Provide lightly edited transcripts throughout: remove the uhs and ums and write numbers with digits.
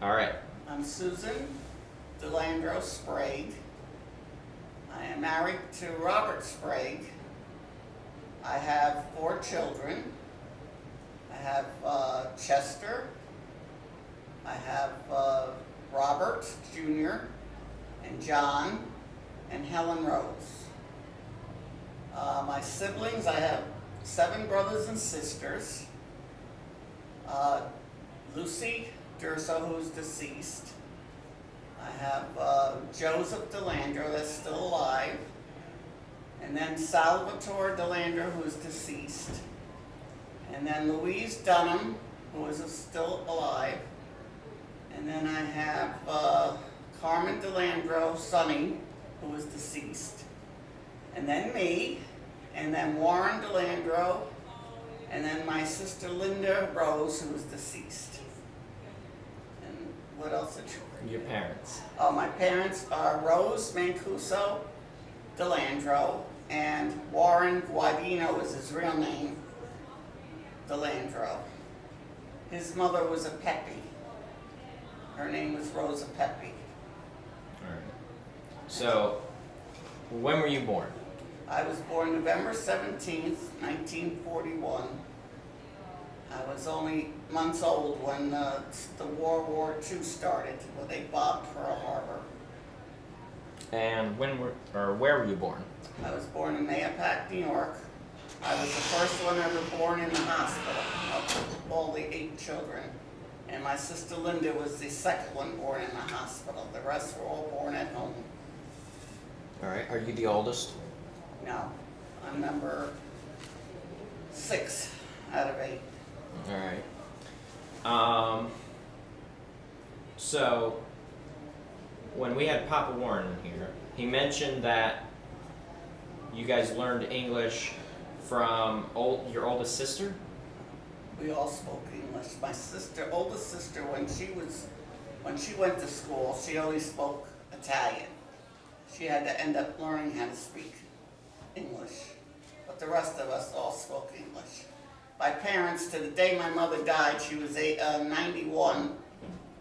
All right. I'm Susan DeLandro Sprague. I am married to Robert Sprague. I have 4 children. I have Chester. I have Robert Jr. and John and Helen Rose. My siblings, I have 7 brothers and sisters. Lucy Durso, who's deceased. I have Joseph DeLandro, that's still alive. And then Salvatore DeLandro, who's deceased. And then Louise Dunham, who is still alive. And then I have Carmen DeLandro, Sonny, who is deceased. And then me, and then Warren DeLandro, and then my sister Linda Rose, who is deceased. And what else did you bring? Your parents. Oh, my parents are Rose Mancuso DeLandro and Warren Guadino is his real name, DeLandro. His mother was a Pepe. Her name was Rosa Pepe. All right. So, when were you born? I was born November 17th, 1941. I was only months old when the World War II started, when they bombed Pearl Harbor. And where were you born? I was born in Mahopac, New York. I was the first one ever born in the hospital of all the 8 children. And my sister Linda was the second one born in the hospital. The rest were all born at home. All right. Are you the oldest? No, I'm number 6 out of 8. All right. So, when we had Papa Warren in here, he mentioned that you guys learned English from your oldest sister? We all spoke English. My oldest sister, when she went to school, she only spoke Italian. She had to end up learning how to speak English. But the rest of us all spoke English. My parents, to the day my mother died, she was 91,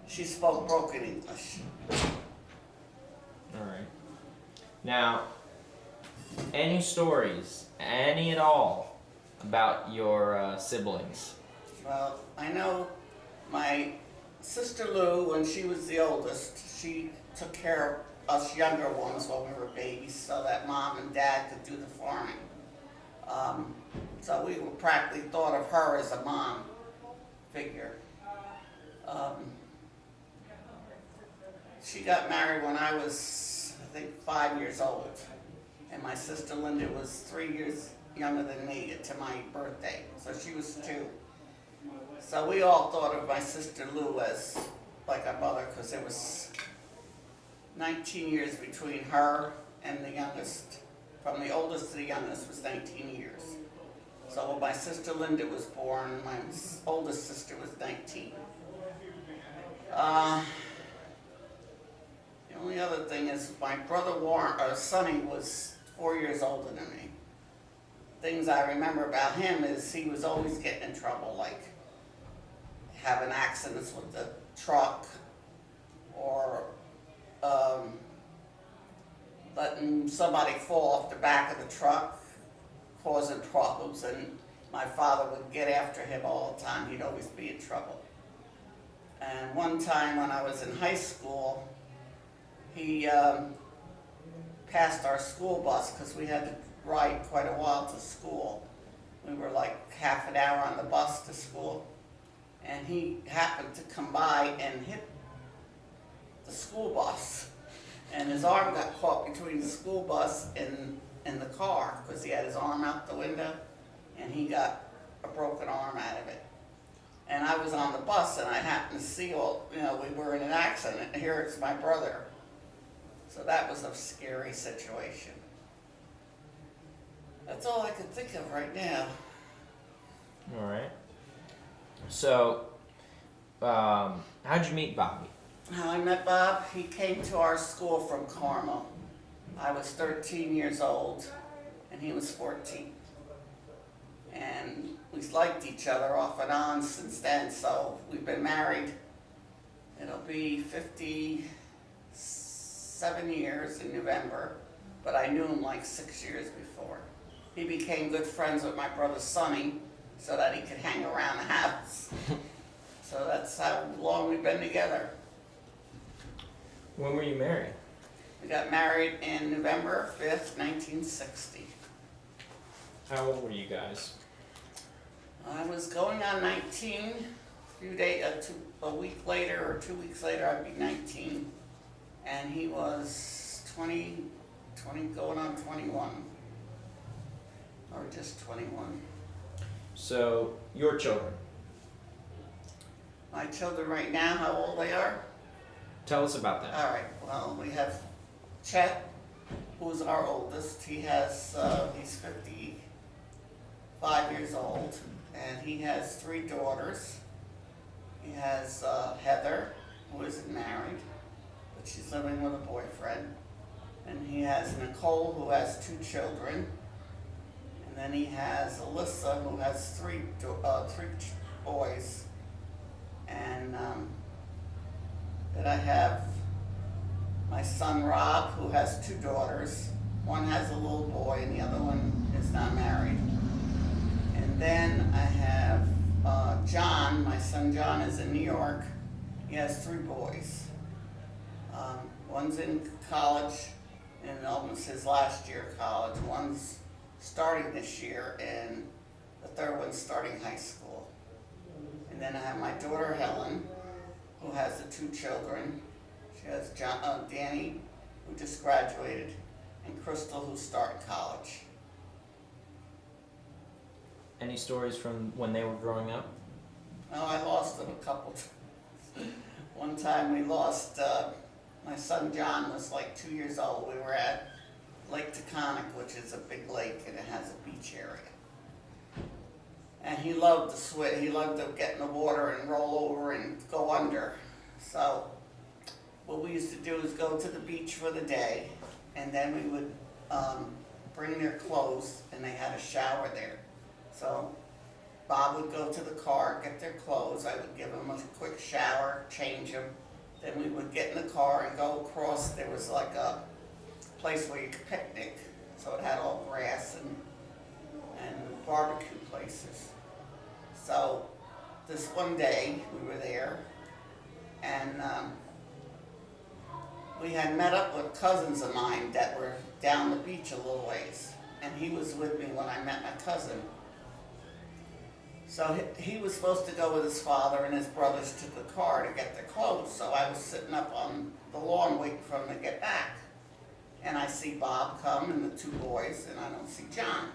she spoke broken English. All right. Now, any stories, any at all, about your siblings? Well, I know my sister Lou, when she was the oldest, she took care of us younger ones when we were babies so that mom and dad could do the farming. So we practically thought of her as a mom figure. She got married when I was, I think, 5 years old. And my sister Linda was 3 years younger than me to my birthday. So she was 2. So we all thought of my sister Lou as like our mother because there was 19 years between her and the youngest. From the oldest to the youngest was 19 years. So when my sister Linda was born, my oldest sister was 19. The only other thing is my brother Sonny was 4 years older than me. Things I remember about him is he was always getting in trouble, like having accidents with the truck or letting somebody fall off the back of the truck, causing problems, and my father would get after him all the time. He'd always be in trouble. And one time when I was in high school, he passed our school bus because we had to ride quite a while to school. We were like half an hour on the bus to school. And he happened to come by and hit the school bus. And his arm got caught between the school bus and the car because he had his arm out the window and he got a broken arm out of it. And I was on the bus and I happened to see we were in an accident. And here it's my brother. So that was a scary situation. That's all I can think of right now. All right. So, how'd you meet Bobby? How I met Bob, he came to our school from Carmel. I was 13 years old and he was 14. And we liked each other off and on since then, so we've been married. It'll be 57 years in November, but I knew him like 6 years before. He became good friends with my brother Sonny so that he could hang around the house. So that's how long we've been together. When were you married? We got married in November 5th, 1960. How old were you guys? I was going on 19. A week later or 2 weeks later, I'd be 19. And he was 20 going on 21. Or just 21. So, your children. My children right now, how old they are? Tell us about that. All right, well, we have Chet, who's our oldest. He's 55 years old, and he has 3 daughters. He has Heather, who isn't married, but she's living with a boyfriend. And he has Nicole, who has 2 children. And then he has Alyssa, who has 3 boys. And then I have my son Rob, who has 2 daughters. One has a little boy and the other one is not married. And then I have John, my son John is in New York. He has 3 boys. One's in college, and almost his last year of college. One's starting this year, and the third one's starting high school. And then I have my daughter Helen, who has the 2 children. She has Danny, who just graduated, and Crystal, who's starting college. Any stories from when they were growing up? Oh, I lost them a couple times. One time we lost, my son John was like 2 years old. We were at Lake Taconic, which is a big lake, and it has a beach area. And he loved to swim. He loved to get in the water and roll over and go under. So what we used to do is go to the beach for the day, and then we would bring their clothes, and they had a shower there. So Bob would go to the car, get their clothes. I would give them a quick shower, change them. Then we would get in the car and go across. There was like a place where you could picnic. So it had all grass and barbecue places. So this one day we were there, and we had met up with cousins of mine that were down the beach a little ways. And he was with me when I met my cousin. So he was supposed to go with his father and his brothers to the car to get their clothes. So I was sitting up on the lawn waiting for him to get back. And I see Bob come and the 2 boys, and I don't see John.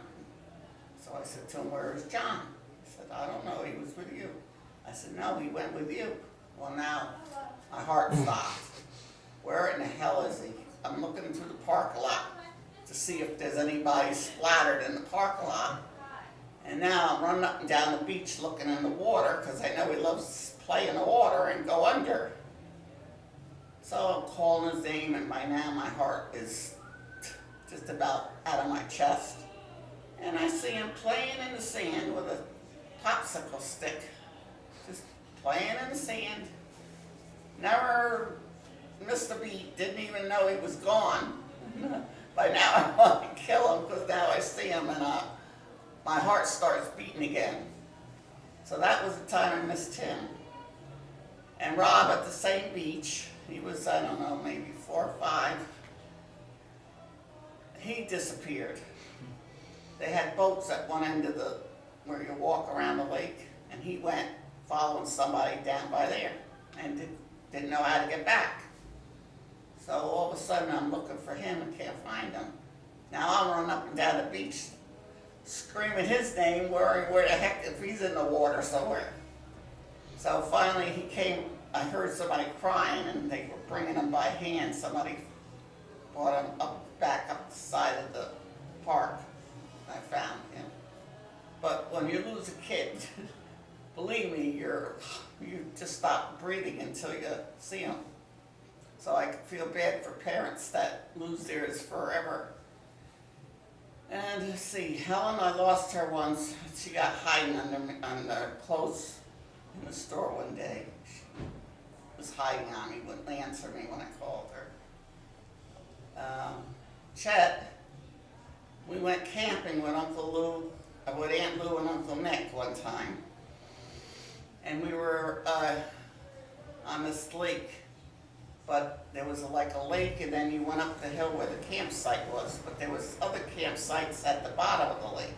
So I said to him, "Where is John?" He said, "I don't know, he was with you." I said, "No, he went with you." Well, now my heart stopped. Where in the hell is he? I'm looking through the parking lot to see if there's anybody splattered in the parking lot. And now I'm running up and down the beach looking in the water because I know he loves to play in the water and go under. So I'm calling his name, and by now my heart is just about out of my chest. And I see him playing in the sand with a popsicle stick. Just playing in the sand. Never missed a beat, didn't even know he was gone. By now I want to kill him because now I see him and my heart starts beating again. So that was the time I missed him. And Rob at the same beach, he was, I don't know, maybe 4 or 5. He disappeared. They had boats at one end of where you walk around the lake, and he went following somebody down by there and didn't know how to get back. So all of a sudden I'm looking for him and can't find him. Now I'm running up and down the beach screaming his name, where the heck, if he's in the water somewhere. So finally he came, I heard somebody crying, and they were bringing him by hand. Somebody brought him back up the side of the park. I found him. But when you lose a kid, believe me, you just stop breathing until you see him. So I feel bad for parents that lose theirs forever. And let's see, Helen, I lost her once. She got hiding under clothes in the store one day. She was hiding on me, wouldn't answer me when I called her. Chet, we went camping with with Aunt Lou and Uncle Nick one time. And we were on this lake, but there was like a lake and then you went up the hill where the campsite was, but there was other campsites at the bottom of the lake.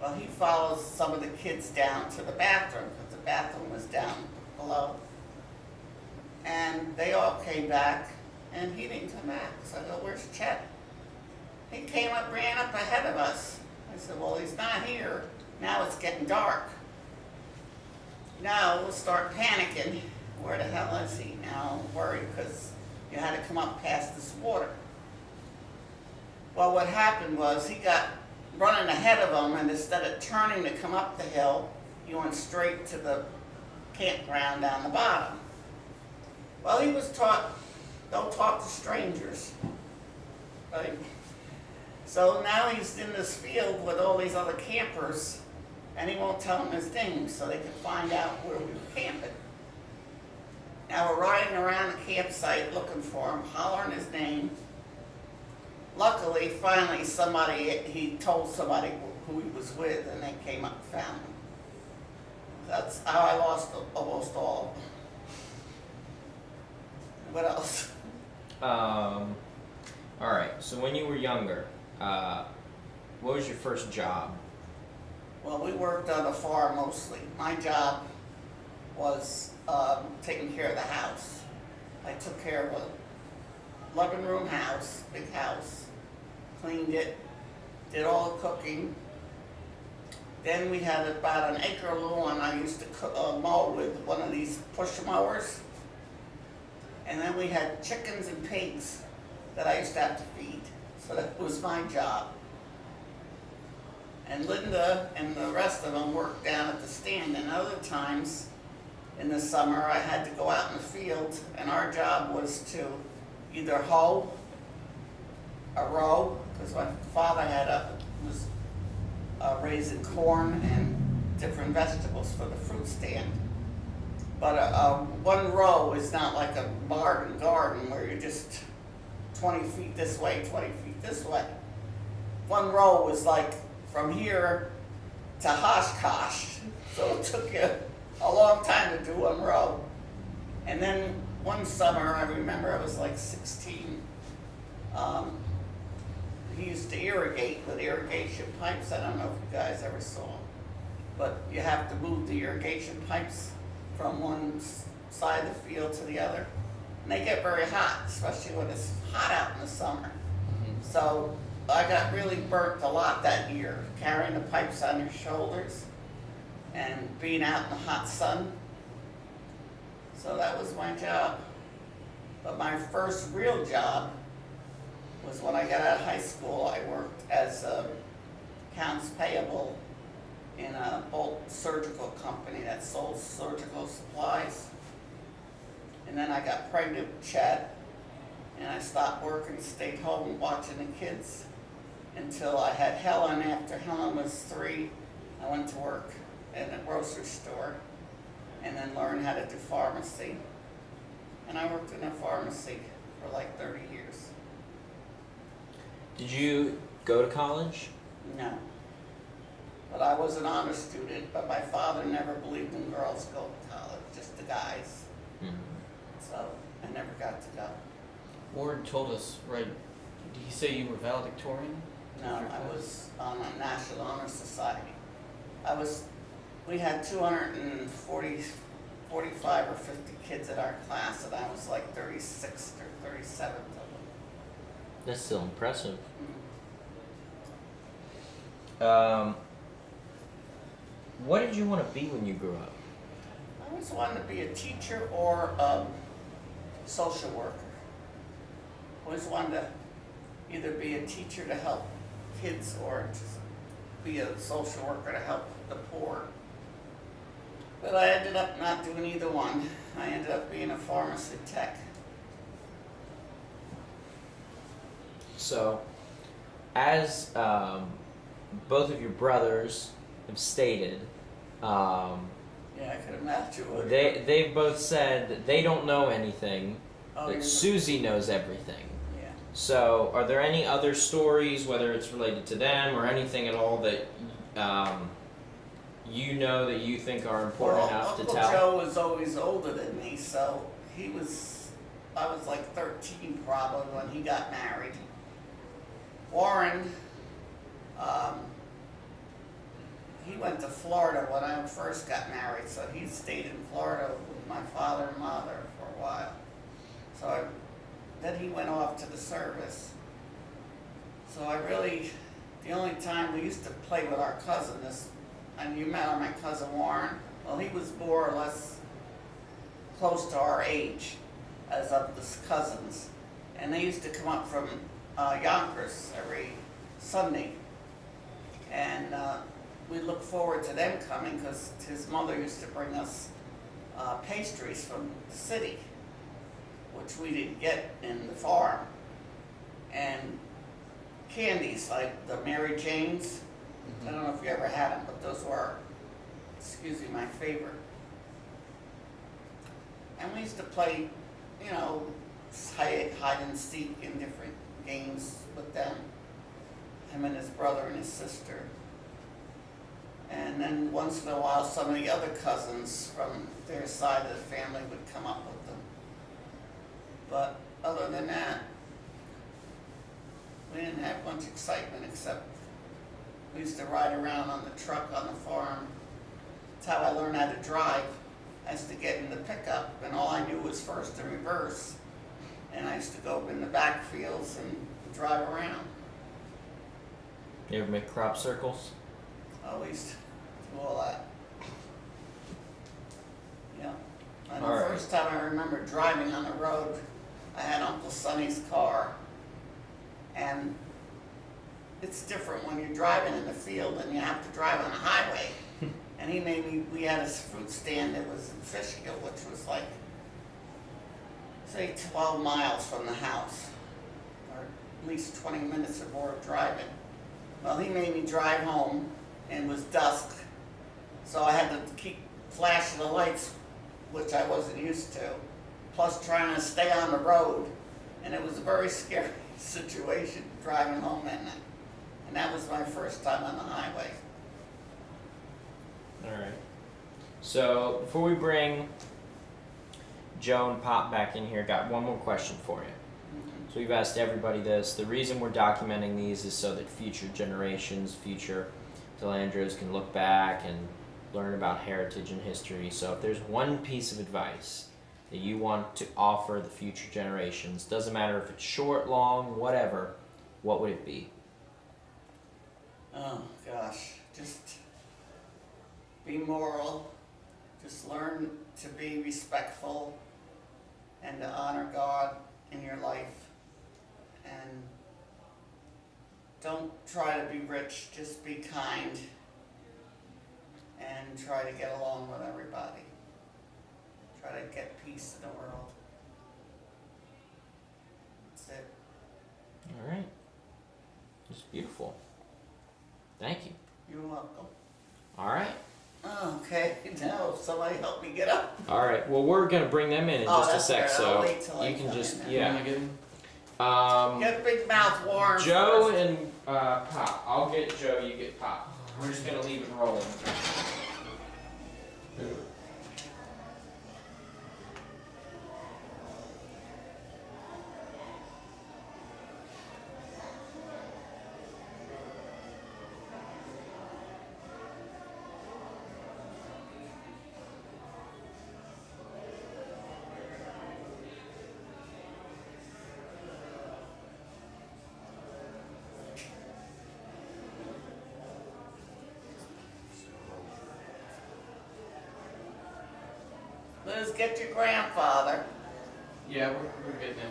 Well, he follows some of the kids down to the bathroom, because the bathroom was down below. And they all came back, and he didn't come back. So I go, where's Chet? He came up, ran up ahead of us. I said, well, he's not here. Now it's getting dark. Now we'll start panicking. Where the hell is he? Now I'm worried because you had to come up past this water. Well, what happened was he got running ahead of him, and instead of turning to come up the hill, you went straight to the campground down the bottom. Well, he was taught, don't talk to strangers. Right? So now he's in this field with all these other campers, and he won't tell them his name so they can find out where we were camping. Now we're riding around the campsite looking for him, hollering his name. Luckily, finally, he told somebody who he was with, and they came up and found him. That's how I lost almost all of them. What else? All right. So when you were younger, what was your first job? Well, we worked on a farm mostly. My job was taking care of the house. I took care of a 11-room house, big house, cleaned it, did all the cooking. Then we had about an acre of lawn I used to mow with one of these push mowers. And then we had chickens and pigs that I used to have to feed. So that was my job. And Linda and the rest of them worked down at the stand. And other times in the summer I had to go out in the field, and our job was to either hoe a row, because my father was raising corn and different vegetables for the fruit stand. But one row is not like a garden where you're just 20 feet this way, 20 feet this way. One row was like from here to Oshkosh, so it took you a long time to do one row. And then one summer, I remember I was like 16, he used to irrigate with irrigation pipes. I don't know if you guys ever saw them, but you have to move the irrigation pipes from one side of the field to the other. And they get very hot, especially when it's hot out in the summer. So I got really burnt a lot that year, carrying the pipes on your shoulders and being out in the hot sun. So that was my job. But my first real job was when I got out of high school. I worked as accounts payable in a Bolt surgical company that sold surgical supplies. And then I got pregnant with Chet, and I stopped working, stayed home watching the kids until I had Helen. After Helen was 3, I went to work in a grocery store and then learned how to do pharmacy. And I worked in a pharmacy for like 30 years. Did you go to college? No. But I was an honor student, but my father never believed in girls going to college, just the guys. So I never got to go. Ward told us, right, did he say you were valedictorian? No, I was on a National Honor Society. We had 45 or 50 kids at our class, and I was like 36th or 37th of them. That's still impressive. What did you want to be when you grew up? I always wanted to be a teacher or a social worker. Always wanted to either be a teacher to help kids or just be a social worker to help the poor. But I ended up not doing either one. I ended up being a pharmacy tech. So, as both of your brothers have stated, Yeah, I could imagine. What They've both said that they don't know anything. oh, That you're- Susie knows everything. yeah. So, are there any other stories, whether it's related to them or anything at all, that you know that you think are important Well, enough Uncle to tell? Joe was always older than me, so I was like 13 probably when he got married. Warren, he went to Florida when I first got married, so he stayed in Florida with my father and mother for a while. Then he went off to the service. So the only time we used to play with our cousin is, and you met my cousin Warren, well, he was more or less close to our age as of the cousins. And they used to come up from Yonkers every Sunday. And we look forward to them coming because his mother used to bring us pastries from the city, which we didn't get in the farm. And candies like the Mary Janes. I don't know if you ever had them, but those were, my favorite. And we used to play, hide and seek in different games with them. Him and his brother and his sister. And then once in a while, some of the other cousins from their side of the family would come up with them. But other than that, we didn't have much excitement except we used to ride around on the truck on the farm. That's how I learned how to drive. I used to get in the pickup, and all I knew was first and reverse. And I used to go in the back fields and drive around. You ever make crop circles? I always do all that. Yeah. And All the right. first time I remember driving on the road, I had Uncle Sonny's car. And it's different when you're driving in the field and you have to drive on a highway. And we had a fruit stand that was in Fishkill, which was like, say, 12 miles from the house, or at least 20 minutes or more of driving. Well, he made me drive home, and it was dusk, so I had to keep flashing the lights, which I wasn't used to, plus trying to stay on the road, and it was a very scary situation driving home that night. And that was my first time on the highway. Alright. So, before we bring Joe and Pop back in here, got one more question for you. So we've asked everybody this. The reason we're documenting these is so that future generations, future Delandros can look back and learn about heritage and history. So if there's one piece of advice that you want to offer the future generations, doesn't matter if it's short, long, whatever, what would it be? Oh, gosh, just be moral, just learn to be respectful and to honor God in your life. And don't try to be rich, just be kind and try to get along with everybody. Try to get peace in the world. That's it. Alright. It's beautiful. Thank you. You're welcome. Alright. Okay, now somebody help me get up. Alright, well we're gonna bring them in Oh, just a that's sec, good. so I'll wait till I you can come just, in then. You yeah. wanna get him? Get big mouth Warren Joe first. and Pop. I'll get Joe, you get Pop. We're just gonna leave it rolling. Liz, get your grandfather. Yeah, we're getting him.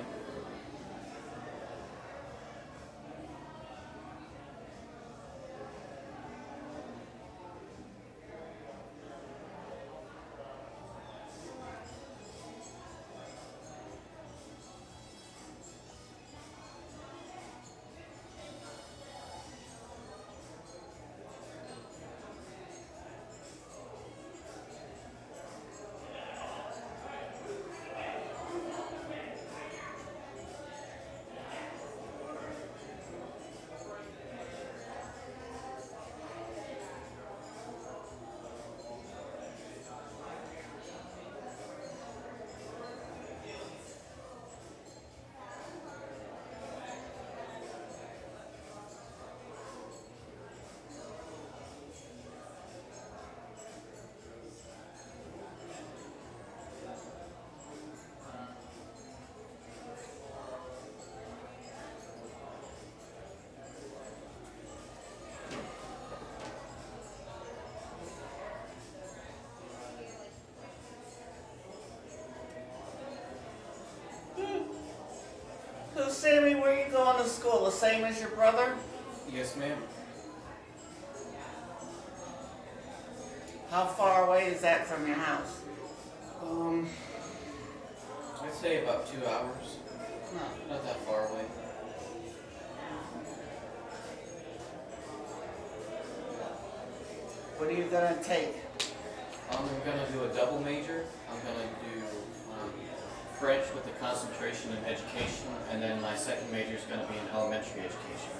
Sammy, where you going to school? The same as your brother? Yes, ma'am. How far away is that from your house? I'd say about 2 hours. No. Not that far away. What are you gonna take? I'm gonna do a double major. I'm gonna do French with a concentration in education, and then my second major is gonna be in elementary education.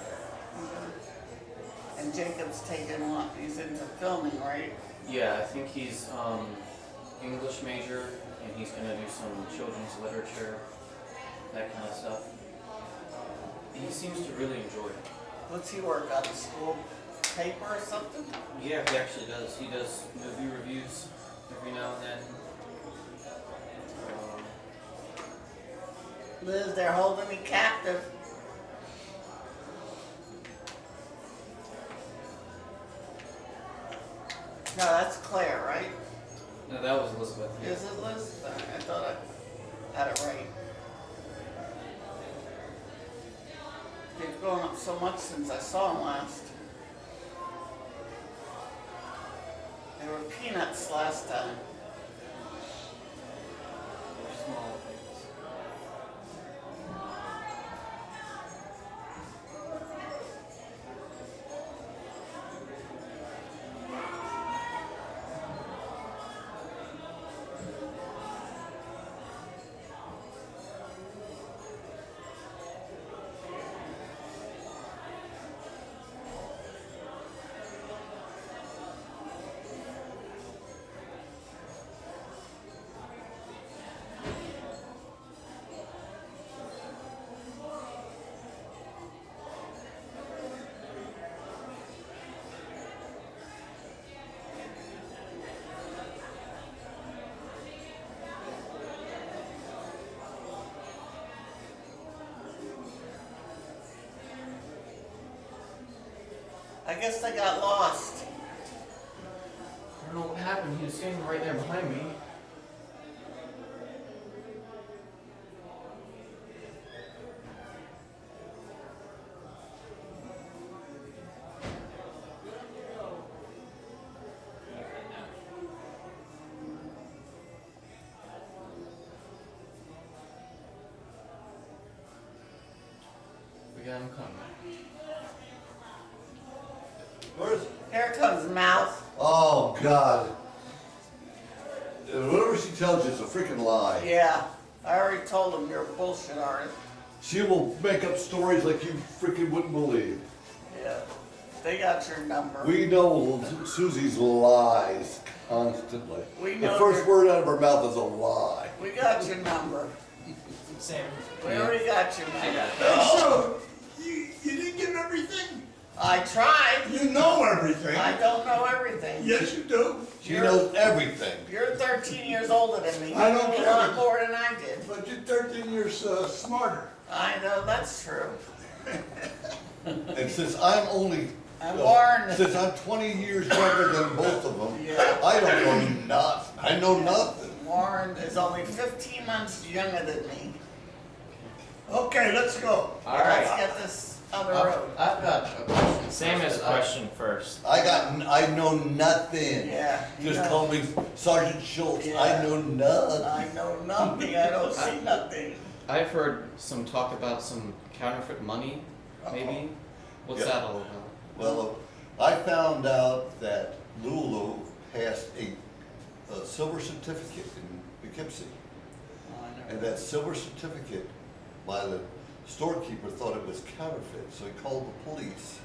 And Jacob's taking what? He's into filming, right? Yeah, I think he's English major, and he's gonna do some children's literature, that kind of stuff. He seems to really enjoy it. What's he work on? School paper or something? Yeah, he actually does. He does movie reviews every now and then. Liz, they're holding me captive. No, that's Claire, right? No, that was Elizabeth. Is it Liz? I thought I had it right. They've grown up so much since I saw them last. They were peanuts last time. They're small things. I guess they got lost. I don't know what happened. He was standing right there behind me. We got him coming. Where's? Here comes Mouth. Oh God! Whatever she tells you is a freaking lie. Yeah, I already told him you're a bullshit artist. She will make up stories like you freaking wouldn't believe. Yeah, they got your number. We know Susie's lies constantly. We The know first your- word out of her mouth is a lie. We got your number. Sam. We already got your I number. got it. Hey, so, you didn't get everything? I tried. You know everything. I don't know everything. Yes, you do. She knows everything. You're 13 years older than me. You I don't know care. a lot more than I did. But you're 13 years smarter. I know that's true. And since I'm only, And Warren, since I'm 20 years younger than both of them, Yeah. I don't know nothing. I know nothing. Warren is only 15 months younger than me. Okay, let's go. All Let's right. get this other I've road. got a question. Sam has a I- question first. I know nothing. Yeah. you Just know. call me Sergeant Schultz. Yeah. I know nothing. I know nothing. I don't see nothing. I've heard some talk about some counterfeit money, maybe. What's Yep. that all about? Well, I found out that Lulu passed a silver certificate in Poughkeepsie. Oh, I never- And that silver certificate by the storekeeper thought it was counterfeit, so he called the police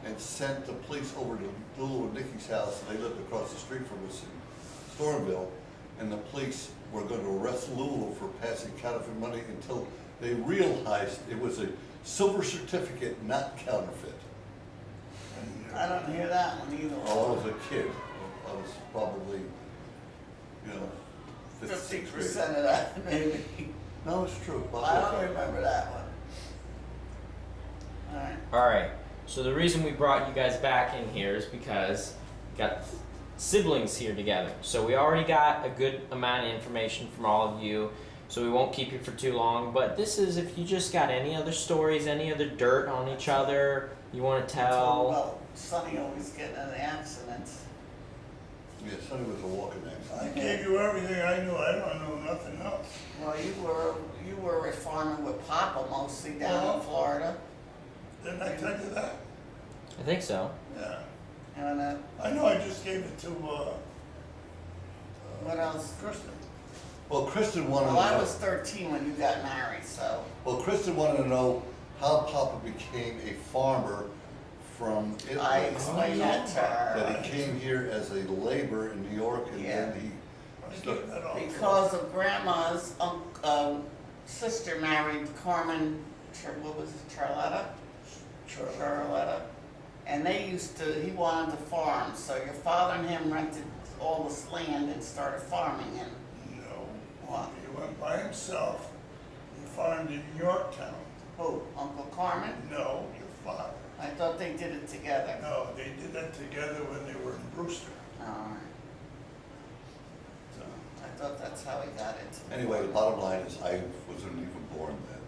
and sent the police over to Lulu and Nikki's house, and they lived across the street from us in Stormville. And the police were going to arrest Lulu for passing counterfeit money until they realized it was a silver certificate, not counterfeit. I don't hear that one either. Well, I was a kid. I was probably, you know, fifth, sixth grade. 50% of that, maybe. No, it's true. I don't remember that one. All right. All right. So the reason we brought you guys back in here is because we got siblings here together. So we already got a good amount of information from all of you. so we won't keep you for too long. But this is if you just got any other stories, any other dirt on each other you want to tell. Well, Sonny always getting in accidents. Yeah, Sonny was a walking I accident. gave you everything I knew. I don't know nothing else. Well, you were farming with Papa mostly down in Florida. Didn't I tell you that? I think so. Yeah. And I know I just gave it to, what else? Kristen. Well, Kristen wanted to Well, I know. was 13 when you got married, so. Well, Kristen wanted to know how Papa became a farmer from Italy. I explained that to her. That he came here as a laborer in New York, and Yeah. then I gave that all to her. Because of Grandma's sister married Carmen, what was it, Charlotta? Charlotta. And they he wanted to farm, so your father and him rented all this land and started farming in, No. what? He went by himself. He farmed in Yorktown. Who, Uncle Carmen? No, your father. I thought they did it together. No, they did that together when they were in Brewster. Alright, So, I thought that's how he got into it. anyway, the bottom line is I wasn't even born then.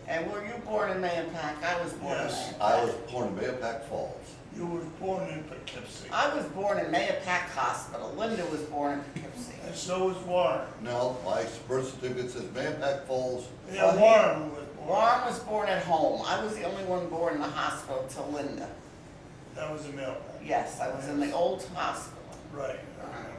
And were you born in Mayapack? I was born Yes. in Mayapack. I was born in Mayapack Falls. you were born in Poughkeepsie. I was born in Mayapack Hospital. Linda was born in Poughkeepsie. And so was Warren. No, my birth certificate says Mayapack Falls. Yeah, Well, he- Warren was born. Warren was born at home. I was the only one born in the hospital till Linda. That was a Mayapack. Yes, I was in the old hospital. Right, I remember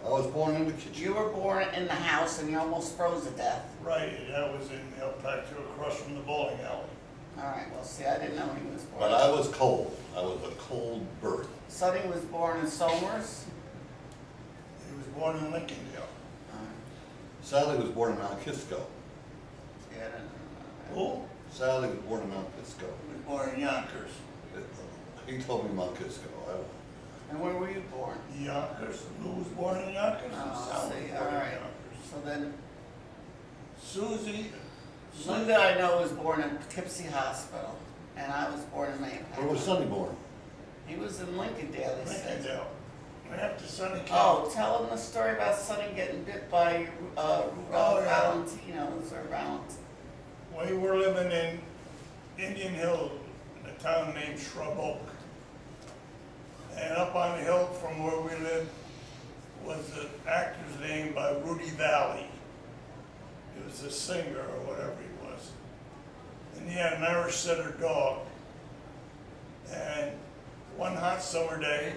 I was born in the kitchen. You were born in the house and you almost froze to death. that. Right, that was in Mayapack, across from the bowling alley. All right, well, see, I didn't know he was born. But I was cold. I was a cold birth. Sonny was born in Somers. He was born in Lincolndale. Sally was born in Mount Kisco. Yeah, I didn't know. Who? Sally was born in Mount Kisco. He was born in Yonkers. He told me Mount Kisco. And where were you born? Yonkers. Who was born in Yonkers? Oh, Sal was see, born all in right. Yonkers. So then, Susie. Linda I know was born in Poughkeepsie Hospital, and I was born in Where was Mayapack. Sonny born? He was in Lincolndale, he said. Lincolndale. Right after Sonny came. Oh, tell him the story about Sonny getting bit by Rudolph yeah. Valentino's or Valentine. We were living in Indian Hill, in a town named Shrub Oak. And up on the hill from where we lived was an actor's name by Rudy Valley. He was a singer or whatever he was. And he had an Irish setter dog. And one hot summer day,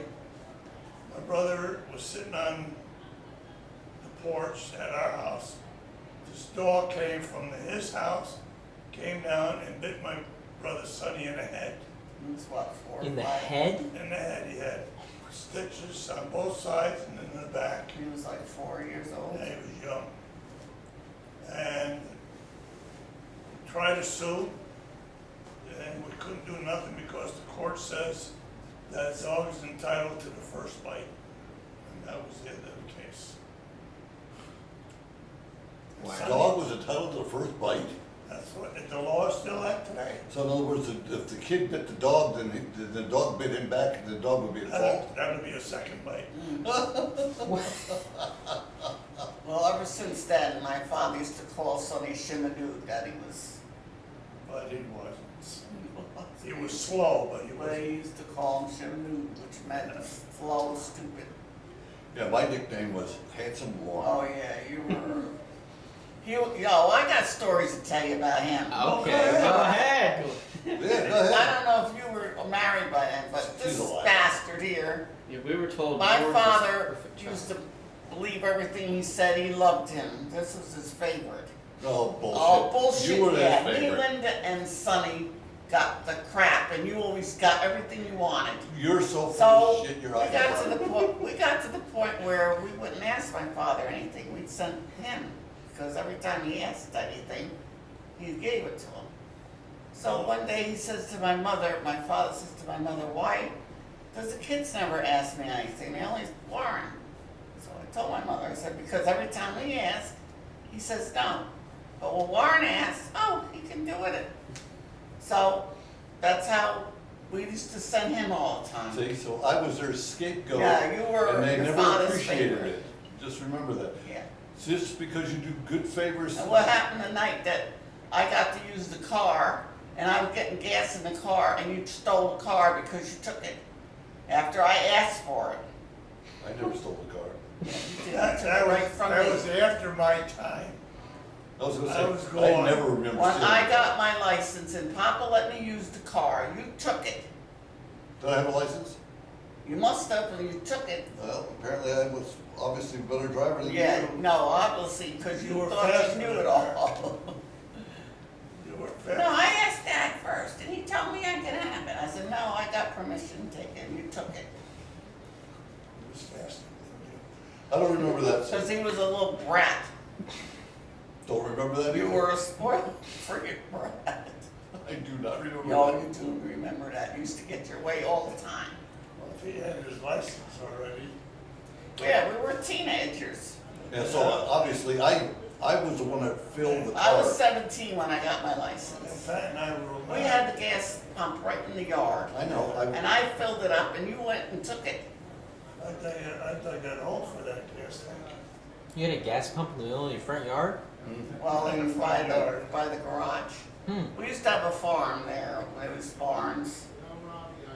my brother was sitting on the porch at our house. This dog came from his house, came down and bit my brother Sonny in the head. He was what, 4 or 5? In the head? In the head, he had stitches on both sides and in the back. He was like 4 years old. And he was young. And tried to sue, and we couldn't do nothing because the court says that it's always entitled to the first bite. And that was the end of the case. The dog was entitled to the first bite. That's what, the law is still at today. So in other words, if the kid bit the dog, then the dog bit him back, and the dog would be at fault. That would be a second bite. Well, ever since then, my father used to call Sonny Shimadoo, that he was. But he wasn't. He was slow, but he But was. he used to call him Shimadoo, which meant slow, stupid. Yeah, my nickname was Handsome Oh, Warren. yeah, you were. I got stories to tell you about him. Okay, go ahead. Yeah, go I ahead. don't know if you were married by then, but She's this alive. bastard here, Yeah, we were told. my George was the father perfect child. used to believe everything he said. He loved him. This was his favorite. No, bullshit. Oh, bullshit, You were his yeah. Me, favorite. Linda, and Sonny got the crap, and you always got everything you wanted. You're so full So, of shit, we you're got to the point where we wouldn't ask my father anything. We'd send him, because every time he asked anything, he gave it to him. So one day he says to my mother, my father says to my mother, why does the kids never ask me anything? They always Warren. So I told my mother, I said, because every time we ask, he says no. But when Warren asks, oh, he can do it. So that's how we used to send him all the time. See, so I was their scapegoat. Yeah, you were And they your never father's appreciated favorite. it. Just remember that. Yeah. Just because you do good favors. And what happened the night that I got to use the car, and I was getting gas in the car, and you stole the car because you took it after I asked for it? I never stole the car. You took That it right was, from that me. was after my time. I was gonna I was say, gone. I never remember When stealing. I got my license and Papa let me use the car, you took it. Did I have a license? You must have, and you took it. Well, apparently I was obviously a better driver than Yeah, you. no, obviously, because You you were thought faster you knew than it all. You were No, fast. I asked Dad first, and he told me I could have it. I said, no, I got permission to take it, and you took it. You was faster than I don't remember that. Because he was a little brat. Don't remember that either. You were a spoiled friggin' brat. I do not remember No, that. you do remember that. You used to get your way all the time. you. Well, if he had his license already, Yeah, we were teenagers. And so obviously I was the one that filled the car. I was 17 when I got my and license. Pat and I were. We had the gas pump right in the yard, I know, and I filled it up, and you went and took it. I got home for that gas tank. You had a gas pump in the middle of your front yard? Well, In the in by front the yard. by the garage. Hmm. We used to have a farm there. There was barns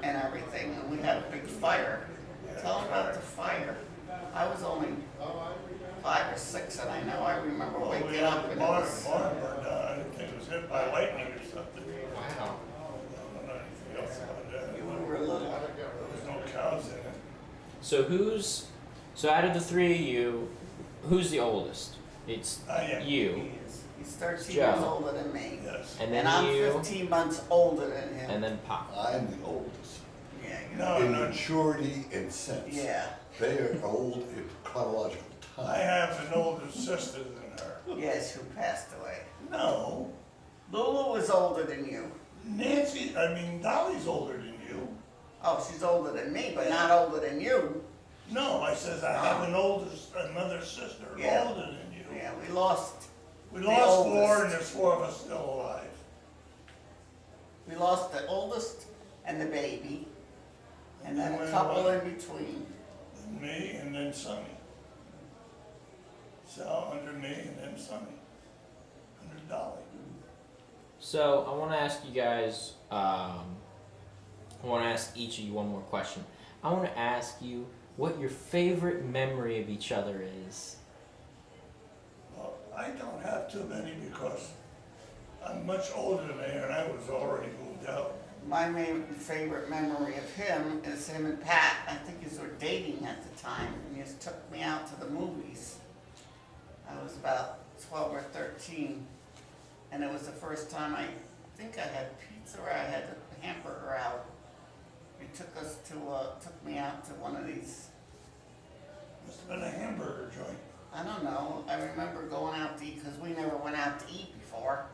and everything, and we had a big fire. Tell them about the fire. I was only 5 or 6, and I know I remember Well, we waking had up the and it barn was. burned down. I didn't think it was hit by lightning or something. Wow. I don't know anything else about that. You were little. There was no cows in it. So out of the three of you, who's the oldest? It's I am. you, He's 13 Joe. years older than me. Yes. and then And I'm you, 15 months older than him. and then Pop. I'm the oldest. Yeah, No, In no. maturity and sense. yeah, They are old in chronological I time. have an older sister than her. yes, who passed away. No. Lulu was older than you. Dolly's older than you. Oh, she's older than me, but not older than you. No, I says I have another sister Yeah. older than you. Yeah, we lost. We The lost oldest. 4 and there's 4 of us still alive. We lost the oldest and the baby, and then a Wait, couple what? in between. Me and then Sonny. Sal under me and then Sonny. Under Dolly. So I want to ask you guys. I want to ask each of you one more question. I want to ask you what your favorite memory of each other is. Well, I don't have too many because I'm much older than her and I was already moved out. My favorite memory of him is him and Pat. I think you were dating at the time, and you took me out to the movies. I was about 12 or 13, and it was the first time I think I had pizza or I had a hamburger out. You took me out to one of these. Must have been a hamburger joint. I don't know. I remember going out to eat because we never went out to eat before.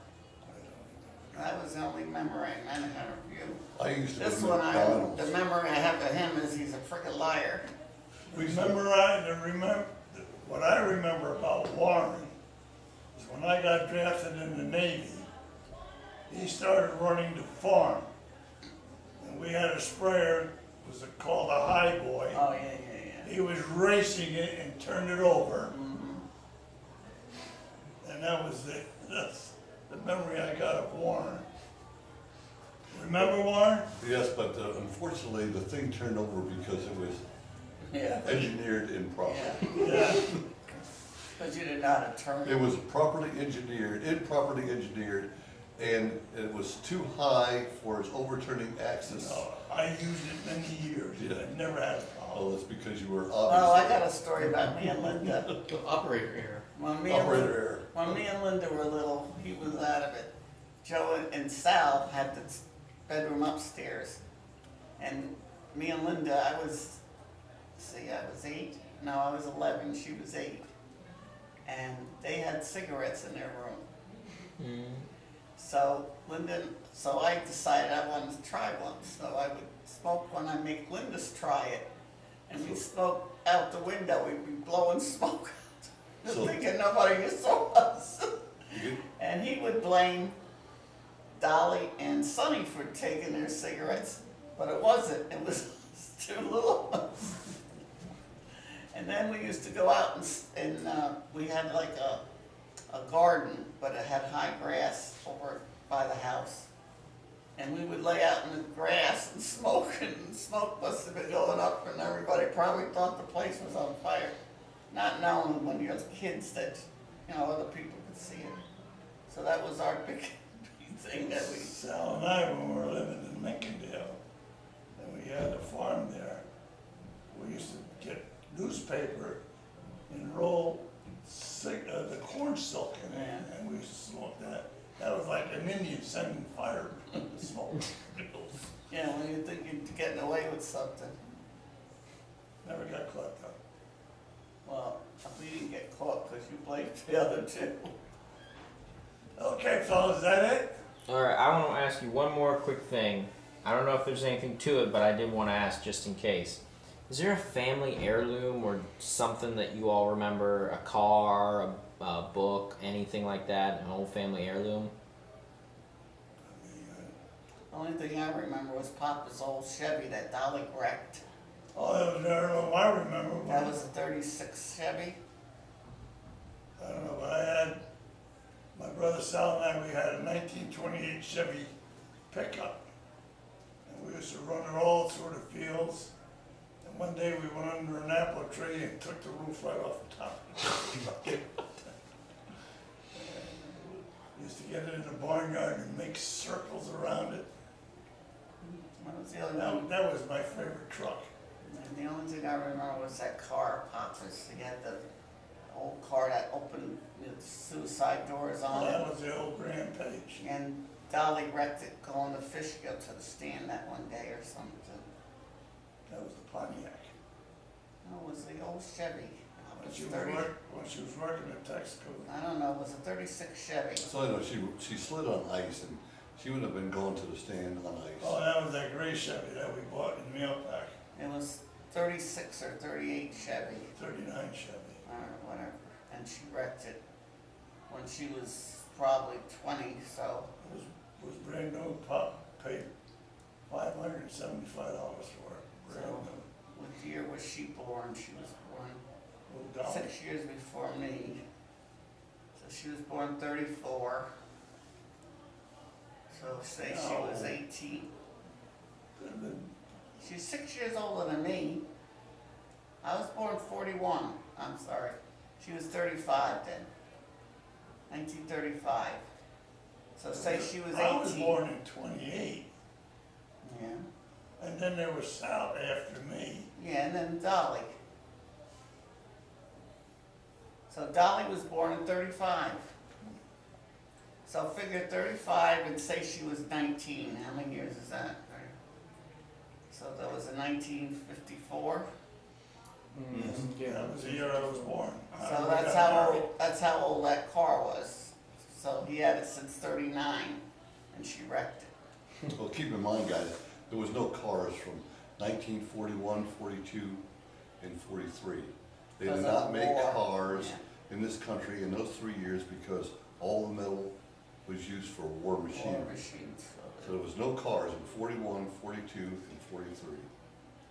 That was the only memory I had of you. I used to go This to one, McDonald's. the memory I have of him is he's a friggin' liar. What I remember about Warren is when I got drafted in the Navy, he started running the farm. And we had a sprayer, it was called a high boy. Oh, yeah. He was racing it and turned it over. And that's the memory I got of Warren. Remember Warren? Yes, but unfortunately, the thing turned over because it was Yeah. engineered improperly. Yeah, Yeah. because you did not turn. It was improperly engineered, and it was too high for its overturning axis. No, I used it many years. Yeah. I never had a problem. Oh, that's because you were Oh, I obviously got a story about me and Linda. Operator error. When me and operator Linda, error. when me and Linda were little, he was out of it. Joe and Sal had the bedroom upstairs. And me and Linda, I was 8. No, I was 11, she was 8. And they had cigarettes in their room. So I decided I wanted to try one. So I would smoke one, I'd make Linda's try it. And we'd smoke out the window, we'd be blowing smoke out, So- thinking nobody saw us. You get- And he would blame Dolly and Sonny for taking their cigarettes, but it wasn't, it was 2 little ones. And then we used to go out and we had like a garden, but it had high grass over by the house. And we would lay out in the grass and smoke, and smoke must have been going up, and everybody probably thought the place was on fire. Not knowing when you're kids that, other people could see it. So that was our big thing that we, Sal and I, when we were living in Lincolndale, and we had a farm there, we used to get newspaper and roll the corn silk in it, and we used to smoke that. That was like an Indian sending fire smoke. when you think you're getting away with something. Never got caught though. Well, we didn't get caught because you blamed the other two. Okay, fellas, is that it? Alright, I want to ask you one more quick thing. I don't know if there's anything to it, but I did want to ask just in case. Is there a family heirloom or something that you all remember? A car, a book, anything like that? An old family heirloom? The only thing I remember was Papa's old Chevy that Dolly wrecked. Oh, that was never one I remember. That was a 36 Chevy. I don't know, but I had, my brother Sal and I, we had a 1928 Chevy pickup. And we used to run it all through the fields. And one day we went under an apple tree and took the roof right off the top of the truck. We used to get it in the barnyard and make circles around it. That was the only one. That was my favorite truck. And the only thing I remember was that car, Papa's. He had the old car that opened with suicide doors on it. That was the old Grand Page. And Dolly wrecked it going to Fishkill to the stand that one day or something. That was the Pontiac. No, it was the old Chevy. It When was she was, 30, when she was working at Texaco. I don't know, it was a 36 Chevy. So I know she slid on ice and she wouldn't have been going to the stand on ice. Oh, that was that gray Chevy that we bought in the mail pack, It was 36 or 38 Chevy, 39 Chevy. or whatever. And she wrecked it when she was probably 20, so. It was brand new, Pop paid $575 for it, brand So- new. What year was she born? She was born Little down. 6 years before me. So she was born 34. So say she was No. 18. Could've been- She's 6 years older than me. I was born 41. I'm sorry. She was 35 then. 1935. So say she was 18. I was born in 28, Yeah. and then there was Sal after me. Yeah, and then Dolly. So Dolly was born in 35. So figure 35 and say she was 19. How many years is that? So that was in 1954. That was the year I was born. So that's how old that car was. So he had it since 39 and she wrecked it. Well, keep in mind, guys, there was no cars from 1941, 42, and 43. They Because did of not the make war. cars Yeah. in this country in those 3 years because all the metal was used for war War machinery. machines. So there was no cars in 41, 42, and 43.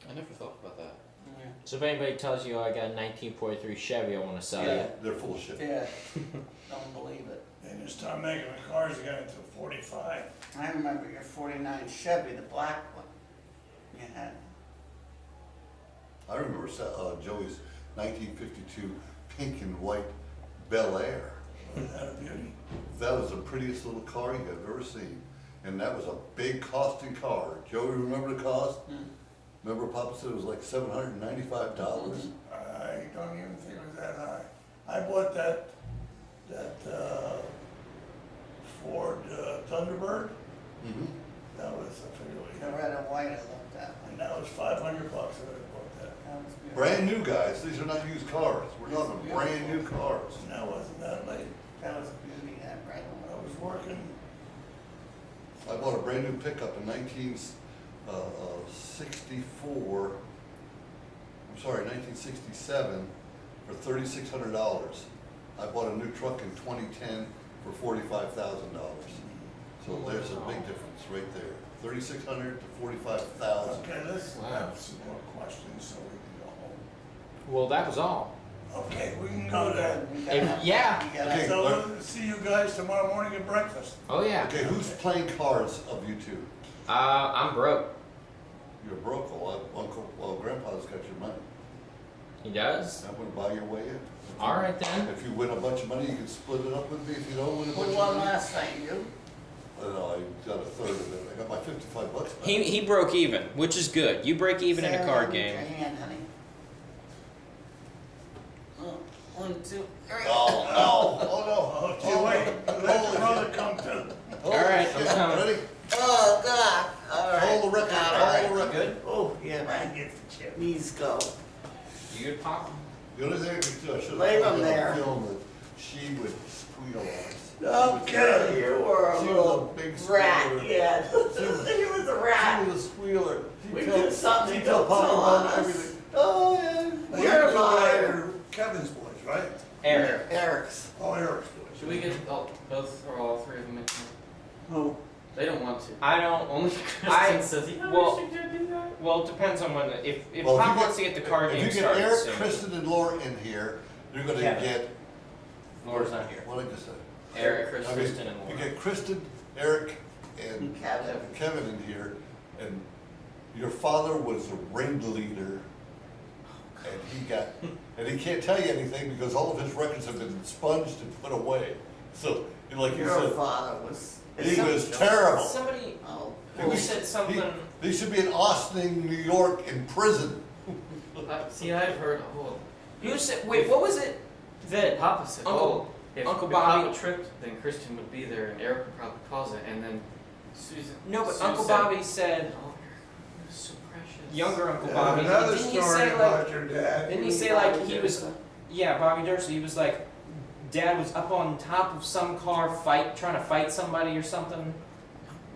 I never thought about that. Yeah. So if anybody tells you I got a 1943 Chevy I want to sell Yeah. you, They're full of shit. Yeah. Don't believe it. They just started making the cars, they got into 45. I remember your 49 Chevy, the black one. You had. I remember Joey's 1952 pink and white Bel Air. Wasn't that a beauty? That was the prettiest little car you have ever seen. And that was a big costing car. Joey, remember the cost? Remember Papa said it was like $795? I don't even think it was that high. I bought that Ford Thunderbird. Mm-hmm. That was, I forget The what red and white, I looked at. and that was $500 when I bought that. That was beautiful. Brand new, guys. These are not used cars. We're talking brand new cars. And that wasn't that late. That was a beauty, that red and I white. was working, I bought a brand new pickup in 1964. I'm sorry, 1967 for $3,600. I bought a new truck in 2010 for $45,000. So there's a big difference right there. 3,600 to 45,000. okay, let's Wow. have some more questions so we can go home. Well, that was all. Okay, we can go there. Yeah. Okay. So we'll see you guys tomorrow morning at breakfast. Oh yeah. Okay, who's playing cards of you two? I'm broke. You're broke, well, Grandpa's got your money. He does. I'm gonna buy your way in. All right then. If you win a bunch of money, you can split it up with me. If you don't win a bunch Who of won money. last night, you? No, I got a third of it. I got my $55 back. He broke even, which is good. You break even in a Sarah, card look at game. your hand, honey. Oh, 1, 2, 3. Oh, no, oh, Oh, wait, let your brother come too. no. All right, I'm shit. coming. Ready? Oh, God. All right. Hold the record, Got it. hold the record. Good. Oh, yeah, I man. get the chip. Knees go. You good, Pop? The only thing I could do, I should have Leave told him you on there. film that she would squeal on us. Okay, you were a She was a little big rat, squealer. yeah. He was a rat. She was a squealer. We did something She'd he tell don't Papa tell about us. everything. Oh, yeah. You're a You liar. are Kevin's boys, right? Eric. Eric's. Oh, Eric's boys. Should we get both or all three of them in here? Who? They don't want to. I don't. Only I- Kristen says, yeah, well- we should do that. Well, it depends on when. If Well, Pop you wants to get the card game If you get started Eric, soon. Kristen, and Laura in here, you're gonna Kevin. get, Laura's not here. what did I just say? Eric, Kristen, I mean, Kristen, and You Laura. get Kristen, Eric, and And Kevin. Kevin in here, and your father was the ringleader, and he can't tell you anything because all of his records have been expunged and put away. So, like you Your said, father was. he was terrible. Oh. Somebody He who was- said something. He should be in Austin, New York, in prison. See, I've heard, Who said? Wait, what was it that Papa said, Uncle- if Uncle if Bobby- Papa tripped, then Kristen would be there and Eric would probably cause it, and then Susan. No, but Sue Uncle said, Bobby said, "Oh, you're so precious." younger Uncle Yeah, Bobby, another didn't he story say about like, your dad. didn't he say like he was, yeah, Bobby Dursley, he was like, Dad was up on top of some car trying to fight somebody or something.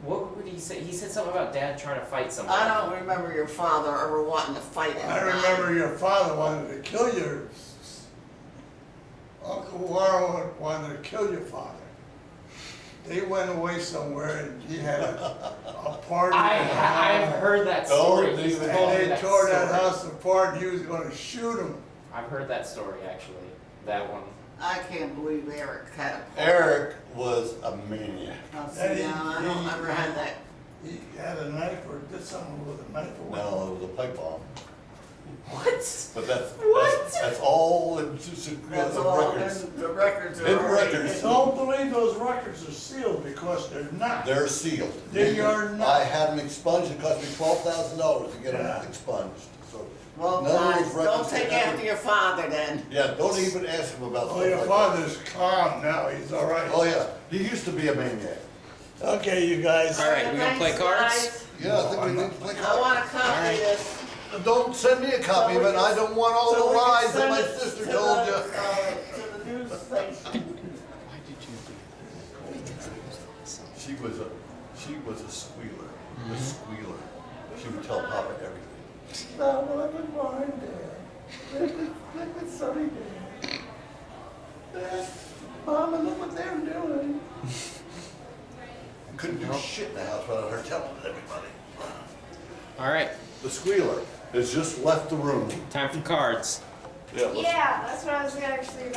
What would he say? He said something about Dad trying to fight somebody. I don't remember your father ever wanting to fight I anybody. remember your father wanted to kill your, Uncle Warren wanted to kill your father. They went away somewhere and he had a party. I've heard that Oh, story. they- He's they- told me And they that tore that story. house apart, he was gonna shoot him. I've heard that story actually. That one. I can't believe Eric had a party. Eric was a maniac. Now, see, And he- now, I don't he- ever had that. He had a knife or did something with a knife or whatever. No, it was a pipe bomb. What? But What? that's all in That's the all, records. and the records are. In already- records. Don't believe those records are sealed because they're not. They're sealed. They are not. I had them expunged. It cost me $12,000 to get them Yeah. expunged. So Well, none of guys, those don't records take can ever- after your father then. Yeah, don't even ask him about Oh, stuff your like father's calm now, he's all that. right. Oh yeah, he used to be a maniac. Okay, you guys. All right, we gonna play Thanks, cards? guys. Yeah, I think we need to play I want a cards. copy of Alright. this. Don't send me a copy of it. I don't want all So the we can lies that send my it sister to told the, you. To the news station. She was a squealer. A squealer. She would tell Papa everything. Stop looking behind there. Look at Sonny there. Mama, look what they're doing. Couldn't do shit in the house without her telling everybody. All right, The squealer has just left the room. time for cards. Yeah, let's Yeah, that's what I was actually about.